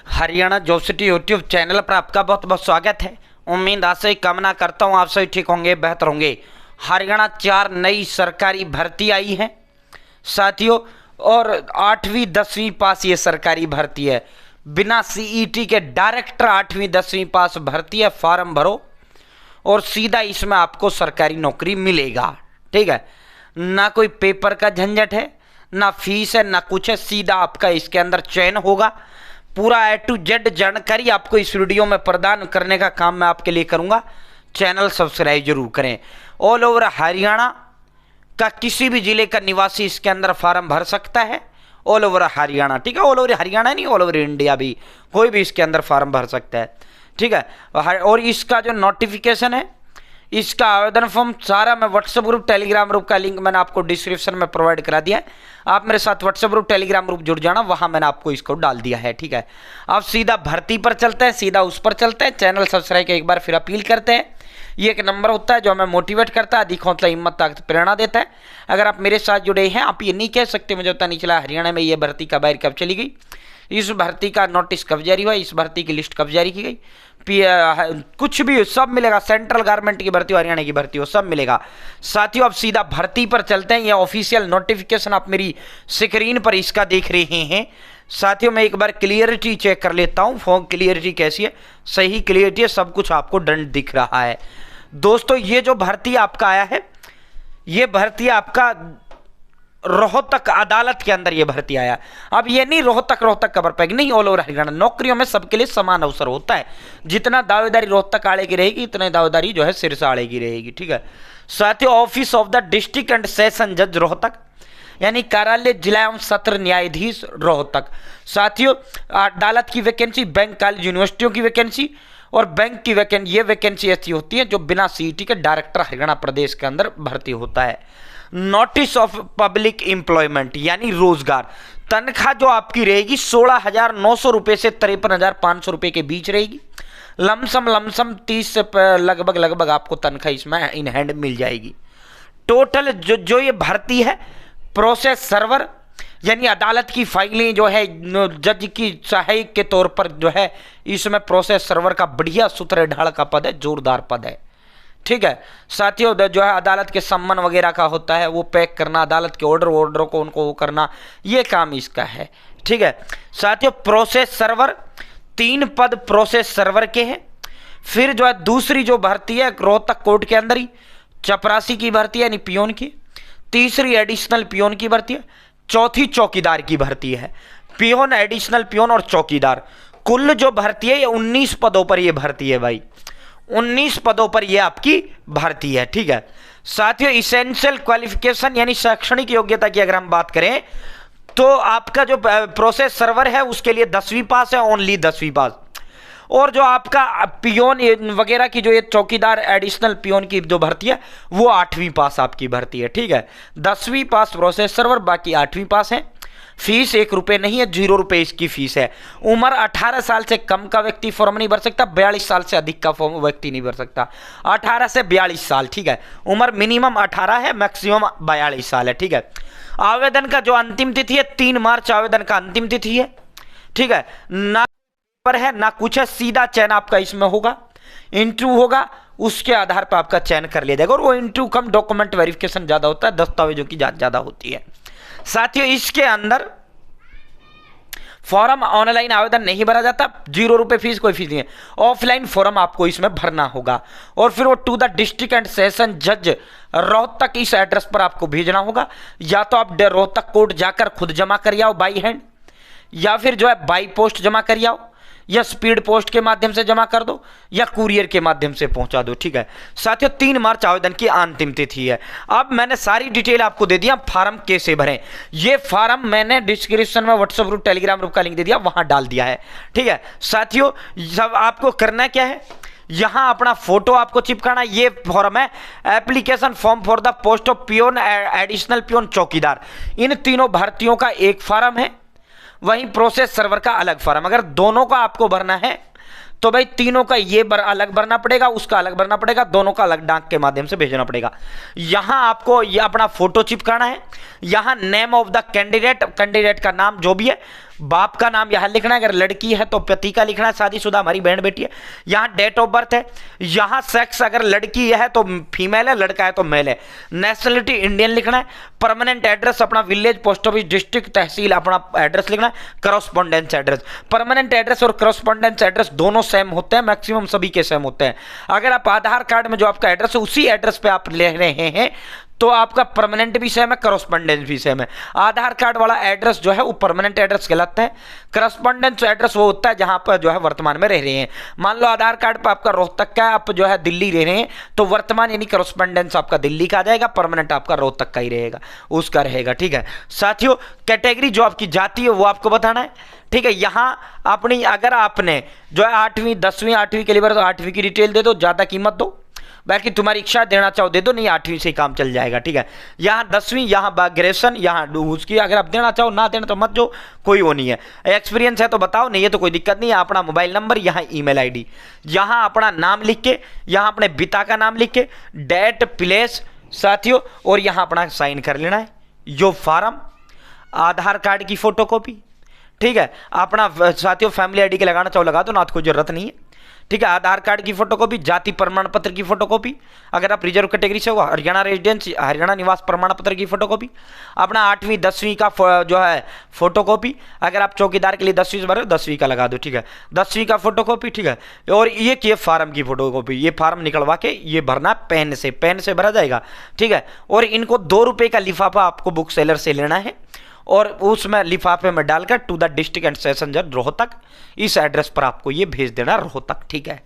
Haryana job city YouTube channel पर आपका बहुत बहुत स्वागत है। उम्मीद आशा कामना करता हूँ आप सभी ठीक होंगे, बेहतर होंगे। हरियाणा 4 नई सरकारी भर्ती आई है साथियों, और 8वीं 10वीं पास ये सरकारी भर्ती है। बिना सीईटी के डायरेक्टर 8वीं 10वीं पास भर्ती है। फॉर्म भरो और सीधा इसमें आपको सरकारी नौकरी मिलेगा। ठीक है, ना कोई पेपर का झंझट है, ना फीस है, ना कुछ है। सीधा आपका इसके अंदर चयन होगा। पूरा A to Z जानकारी आपको इस वीडियो में प्रदान करने का काम मैं आपके लिए करूंगा। चैनल सब्सक्राइब जरूर करें। ऑल ओवर हरियाणा का किसी भी जिले का निवासी इसके अंदर फॉर्म भर सकता है। ऑल ओवर हरियाणा, ठीक है, ऑल ओवर हरियाणा नहीं, ऑल ओवर इंडिया भी कोई भी इसके अंदर फॉर्म भर सकता है। ठीक है, और इसका जो नोटिफिकेशन है, इसका आवेदन फॉर्म सारा मैं व्हाट्सएप ग्रुप टेलीग्राम ग्रुप का लिंक मैंने आपको डिस्क्रिप्शन में प्रोवाइड करा दिया है। आप मेरे साथ व्हाट्सएप ग्रुप टेलीग्राम ग्रुप जुड़ जाना, वहां मैंने आपको इसको डाल दिया है। ठीक है, अब सीधा भर्ती पर चलते हैं, सीधा उस पर चलते हैं। चैनल सब्सक्राइब के एक बार फिर अपील करते हैं। ये एक नंबर होता है जो हमें मोटिवेट करता है, अधिक हौसला, हिम्मत, ताकत, प्रेरणा देता है। अगर आप मेरे साथ जुड़े हैं, आप ये नहीं कह सकते मुझे पता नहीं चला हरियाणा में ये भर्ती कब बाहर कब चली गई, इस भर्ती का नोटिस कब जारी हुआ, इस भर्ती की लिस्ट कब जारी की गई, कुछ भी सब मिलेगा। सेंट्रल गवर्नमेंट की भर्ती हो, हरियाणा की भर्ती हो, सब मिलेगा साथियों। अब सीधा भर्ती पर चलते हैं। ये ऑफिशियल नोटिफिकेशन आप मेरी स्क्रीन पर इसका देख रहे हैं साथियों। मैं एक बार क्लियरिटी चेक कर लेता हूं, फॉर्म क्लियरिटी कैसी है। सही क्लियरिटी है, सब कुछ आपको दंड दिख रहा है। दोस्तों, ये जो भर्ती आपका आया है, ये भर्ती आपका रोहतक अदालत के अंदर ये भर्ती आया। अब ये नहीं रोहतक कवर पैक नहीं, ऑल ओवर हरियाणा। नौकरियों में सबके लिए समान अवसर होता है। जितना दावेदारी रोहतक आड़े की रहेगी, इतने दावेदारी जो है सिरसा आड़े की रहेगी। ठीक है साथियों, office of the district and session जज रोहतक, यानी कार्यालय जिला एवं सत्र न्यायाधीश रोहतक। साथियों, अदालत की वैकेंसी, बैंक कॉलेज यूनिवर्सिटियों की वैकेंसी और बैंक की वैकेंसी, ये वैकेंसी ऐसी होती है जो बिना सीईटी के डायरेक्टर हरियाणा प्रदेश के अंदर भर्ती होता है। नोटिस ऑफ पब्लिक एम्प्लॉयमेंट, यानी रोजगार। तनख्वाह जो आपकी रहेगी 16,900 रुपए से 53,500 रुपए के बीच रहेगी। लमसम 30 से लगभग आपको तनख्वाह इसमें इन हैंड मिल जाएगी। टोटल जो ये भर्ती है, प्रोसेस सर्वर, यानी अदालत की फाइलें जो है जज की सहायक के तौर पर जो है, इसमें प्रोसेस सर्वर का बढ़िया सुथरे ढाल का पद है, जोरदार पद है। ठीक है साथियों, जो है अदालत के सम्मन वगैरह का होता है, वो पैक करना, अदालत के ऑर्डर को उनको वो करना, ये काम इसका है। ठीक है साथियों, प्रोसेस सर्वर 3 पद प्रोसेस सर्वर के हैं। फिर जो है दूसरी जो भर्ती है रोहतक कोर्ट के अंदर ही, चपरासी की भर्ती है, यानी पियोन की। तीसरी एडिशनल पियोन की भर्ती है। चौथी चौकीदार की भर्ती है। पियोन, एडिशनल पियोन और चौकीदार, कुल जो भर्ती है ये 19 पदों पर ये भर्ती है भाई। 19 पदों पर यह आपकी भर्ती है। ठीक है साथियों, इसेंशियल क्वालिफिकेशन यानी शैक्षणिक योग्यता की अगर हम बात करें, तो आपका जो प्रोसेस सर्वर है उसके लिए 10वीं पास है, ओनली 10वीं पास। और जो आपका पियोन वगैरह की जो ये चौकीदार एडिशनल पियोन की जो भर्ती है, वो 8वीं पास आपकी भर्ती है। ठीक है, 10वीं पास प्रोसेस सर्वर, बाकी 8वीं पास है। फीस 1 रुपये नहीं है, 0 रुपये इसकी फीस है। उम्र 18 साल से कम का व्यक्ति फॉर्म नहीं भर सकता, 42 साल से अधिक का फॉर्म व्यक्ति नहीं भर सकता। 18 से 42 साल, ठीक है। उम्र मिनिमम 18 है, मैक्सिमम 42 साल है। ठीक है, आवेदन का जो अंतिम तिथि है 3 मार्च आवेदन का अंतिम तिथि है। ठीक है, ना पर है ना कुछ है, सीधा चयन आपका इसमें होगा। इंटरव्यू होगा, उसके आधार पर आपका चयन कर लिया जाएगा। और वो इंटरव्यू कम, डॉक्यूमेंट वेरिफिकेशन ज्यादा होता है, दस्तावेजों की जांच ज्यादा होती है। साथियों, इसके अंदर फॉर्म ऑनलाइन आवेदन नहीं भरा जाता, 0 रुपए फीस, कोई फीस नहीं है। ऑफलाइन फॉर्म आपको इसमें भरना होगा और फिर वो to the district and session जज रोहतक, इस एड्रेस पर आपको भेजना होगा। या तो आप रोहतक कोर्ट जाकर खुद जमा कर आओ बाई हैंड, या फिर जो है बाई पोस्ट जमा कर आओ, या स्पीड पोस्ट के माध्यम से जमा कर दो, या कुरियर के माध्यम से पहुंचा दो। ठीक है साथियों, 3 मार्च आवेदन की अंतिम तिथि है। अब मैंने सारी डिटेल आपको दे दिया, फार्म कैसे भरें। ये फार्म मैंने डिस्क्रिप्शन में व्हाट्सएप ग्रुप टेलीग्राम ग्रुप का लिंक दे दिया, वहां डाल दिया है। ठीक है साथियों, सब आपको करना क्या है, यहां अपना फोटो आपको चिपकाना। ये फॉर्म है application form for the post of peon, additional peon, chowkidar. इन तीनों भर्तियों का एक फॉर्म है, वहीं प्रोसेस सर्वर का अलग फॉर्म। अगर दोनों का आपको भरना है तो भाई तीनों का ये अलग भरना पड़ेगा, उसका अलग भरना पड़ेगा, दोनों का अलग डाक के माध्यम से भेजना पड़ेगा। यहां आपको ये अपना फोटो चिपकाना है। यहां name of the candidate, candidate का नाम जो भी है बाप का नाम यहाँ लिखना है, अगर लड़की है तो पति का लिखना है, शादीशुदा हमारी बहन बेटी है। यहाँ डेट ऑफ बर्थ है, यहाँ सेक्स अगर लड़की है तो फीमेल है, लड़का है तो मेल है। नेशनलिटी इंडियन लिखना है। परमानेंट एड्रेस अपना विलेज, पोस्ट ऑफिस, डिस्ट्रिक्ट, तहसील अपना एड्रेस लिखना है। करस्पॉन्डेंस एड्रेस, परमानेंट एड्रेस और करस्पॉन्डेंस एड्रेस दोनों सेम होते हैं, मैक्सिमम सभी के सेम होते हैं। अगर आप आधार कार्ड में जो आपका एड्रेस है उसी एड्रेस पे आप ले रहे हैं तो आपका परमानेंट भी सेम है, करस्पॉन्डेंस भी सेम है। आधार कार्ड वाला एड्रेस जो है वो परमानेंट एड्रेस कहलाता है। करस्पॉन्डेंस एड्रेस वो होता है जहां पर जो है वर्तमान में रह रहे हैं। मान लो आधार कार्ड पर आपका रोहतक का है, आप जो है दिल्ली रह रहे हैं, तो वर्तमान यानी करस्पॉन्डेंस आपका दिल्ली का आ जाएगा, परमानेंट आपका रोहतक का ही रहेगा, उसका रहेगा। ठीक है साथियों, कैटेगरी जो आपकी जाती है वो आपको बताना है। ठीक है, यहां अपनी अगर आपने जो है 8वीं 10वीं 8वीं के लिए तो 8वीं की डिटेल दे दो, ज्यादा कीमत दो, बाकी तुम्हारी इच्छा देना चाहो दे दो, नहीं 8वीं से ही काम चल जाएगा। ठीक है, यहाँ 10वीं, यहाँ ग्रेजुएशन, यहाँ उसकी अगर आप देना चाहो, ना देना तो मत जो, कोई वो नहीं है। एक्सपीरियंस है तो बताओ, नहीं है तो कोई दिक्कत नहीं है। अपना मोबाइल नंबर, यहाँ ईमेल आईडी, यहाँ अपना नाम लिख के, यहाँ अपने पिता का नाम लिख के, डेट प्लेस साथियों, और यहाँ अपना साइन कर लेना है। यो फार्म, आधार कार्ड की फोटोकॉपी, ठीक है, अपना साथियों फैमिली आईडी के लगाना चाहो लगा दो, ना तो कोई जरूरत नहीं है। ठीक है, आधार कार्ड की फोटोकॉपी, जाति प्रमाण पत्र की फोटोकॉपी, अगर आप रिजर्व कैटेगरी से हो हरियाणा रेजिडेंस, हरियाणा निवास प्रमाण पत्र की फोटोकॉपी, अपना 8वीं 10वीं का जो है फोटोकॉपी, अगर आप चौकीदार के लिए 10वीं से भरे 10वीं का लगा दो। ठीक है, 10वीं का फोटोकॉपी। ठीक है, और ये फार्म की फोटोकॉपी, ये फार्म निकलवा के ये भरना पेन से भरा जाएगा। ठीक है, और इनको 2 रुपये का लिफाफा आपको बुक सेलर से लेना है और उसमें लिफाफे में डालकर to the district and session जज रोहतक, इस एड्रेस पर आपको ये भेज देना रोहतक। ठीक है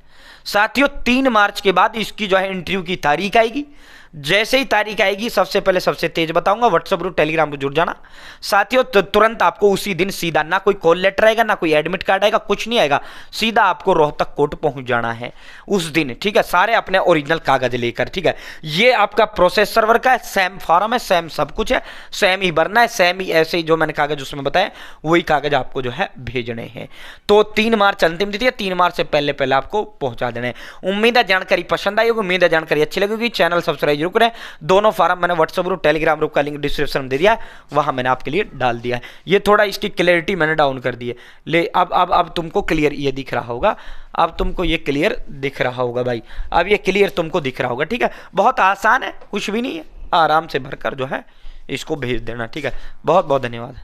साथियों, 3 मार्च के बाद इसकी जो है इंटरव्यू की तारीख आएगी। जैसे ही तारीख आएगी सबसे पहले सबसे तेज बताऊंगा, व्हाट्सएप ग्रुप टेलीग्राम पर जुड़ जाना साथियों। तो तुरंत आपको उसी दिन सीधा, ना कोई कॉल लेटर आएगा, ना कोई एडमिट कार्ड आएगा, कुछ नहीं आएगा, सीधा आपको रोहतक कोर्ट पहुंच जाना है उस दिन। ठीक है, सारे अपने ओरिजिनल कागज लेकर। ठीक है, ये आपका प्रोसेस सर्वर का है, सेम फॉर्म है, सेम सब कुछ है, सेम ही भरना है, सेम ही ऐसे ही जो मैंने कागज उसमें बताया वही कागज आपको जो है भेजने हैं। तो 3 मार्च अंतिम तिथि है, 3 मार्च से पहले पहले आपको पहुंचा देना है। उम्मीद है जानकारी पसंद आई होगी, उम्मीद है जानकारी अच्छी लगेगी। चैनल सब्सक्राइब जरूर करें। दोनों फार्म मैंने व्हाट्सएप ग्रुप टेलीग्राम ग्रुप का लिंक डिस्क्रिप्शन में दे दिया है, वहां मैंने आपके लिए डाल दिया है। ये थोड़ा इसकी क्लियरिटी मैंने डाउन कर दी है, ले अब तुमको क्लियर ये दिख रहा होगा, अब तुमको ये क्लियर दिख रहा होगा भाई, अब ये क्लियर तुमको दिख रहा होगा। ठीक है, बहुत आसान है, कुछ भी नहीं है, आराम से भरकर जो है इसको भेज देना। ठीक है, बहुत बहुत धन्यवाद।